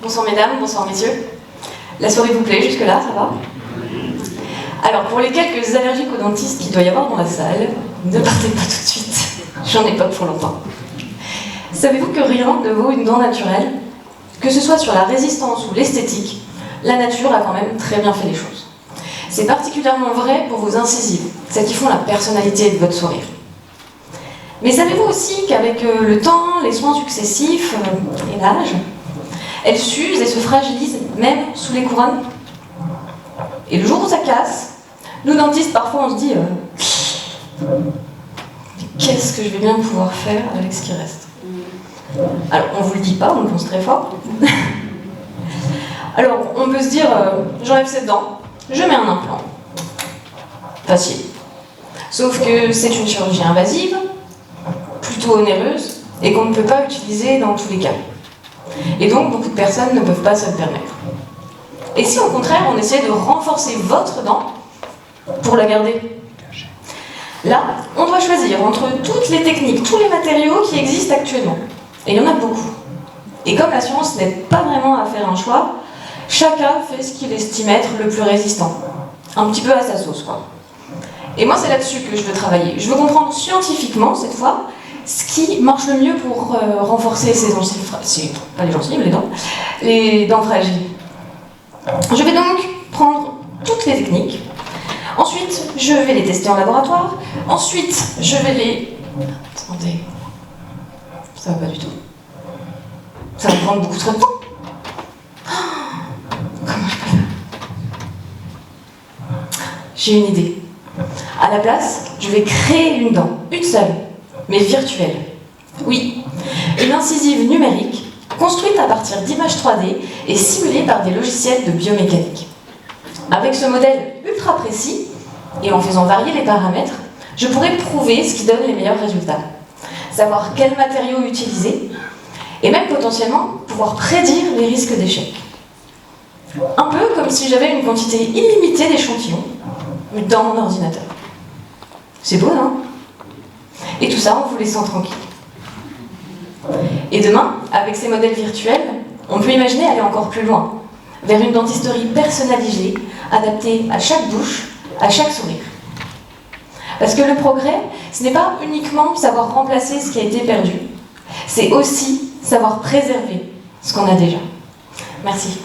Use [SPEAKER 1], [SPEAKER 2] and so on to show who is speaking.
[SPEAKER 1] Bonsoir mesdames, bonsoir messieurs. La soirée vous plaît jusque-là, ça va? Alors, pour les quelques allergiques aux dentistes qu'il doit y avoir dans la salle, ne partez pas tout de suite. J'en ai pas pour longtemps. Savez-vous que rien ne vaut une dent naturelle? Que ce soit sur la résistance ou l'esthétique, la nature a quand même très bien fait les choses. C'est particulièrement vrai pour vos incisives, celles qui font la personnalité de votre sourire. Mais savez-vous aussi qu'avec le temps, les soins successifs et l'âge, elles s'usent et se fragilisent, même sous les couronnes? Et le jour où ça casse, nous dentistes, parfois on se dit qu'est-ce que je vais bien pouvoir faire avec ce qui reste? Alors, on vous le dit pas, on le pense très fort. Alors, on peut se dire j'enlève cette dent, je mets un implant. Facile. Sauf que c'est une chirurgie invasive, plutôt onéreuse, et qu'on ne peut pas utiliser dans tous les cas. Et donc, beaucoup de personnes ne peuvent pas se le permettre. Et si au contraire, on essayait de renforcer votre dent pour la garder? Là, on doit choisir entre toutes les techniques, tous les matériaux qui existent actuellement. Et il y en a beaucoup. Et comme la science n'aide pas vraiment à faire un choix, chacun fait ce qu'il estime être le plus résistant. Un petit peu à sa sauce, quoi. Et moi, c'est là-dessus que je veux travailler. Je veux comprendre scientifiquement, cette fois, ce qui marche le mieux pour renforcer ces gencives, pas les gencives, les dents fragiles. Je vais donc prendre toutes les techniques. Ensuite, je vais les tester en laboratoire. Ensuite, je vais les... Attendez. Ça va pas du tout. Ça va prendre beaucoup trop de temps. Comment je peux faire? J'ai une idée. À la place, je vais créer une dent, une seule, mais virtuelle. Oui, une incisive numérique construite à partir d'images 3D et simulée par des logiciels de biomécanique. Avec ce modèle ultra précis, et en faisant varier les paramètres, je pourrais prouver ce qui donne les meilleurs résultats. Savoir quels matériaux utiliser, et même potentiellement pouvoir prédire les risques d'échec. Un peu comme si j'avais une quantité illimitée d'échantillons dans mon ordinateur. C'est beau, non? Et tout ça en vous laissant tranquille. Et demain, avec ces modèles virtuels, on peut imaginer aller encore plus loin, vers une dentisterie personnalisée, adaptée à chaque bouche, à chaque sourire. Parce que le progrès, ce n'est pas uniquement savoir remplacer ce qui a été perdu, c'est aussi savoir préserver ce qu'on a déjà. Merci.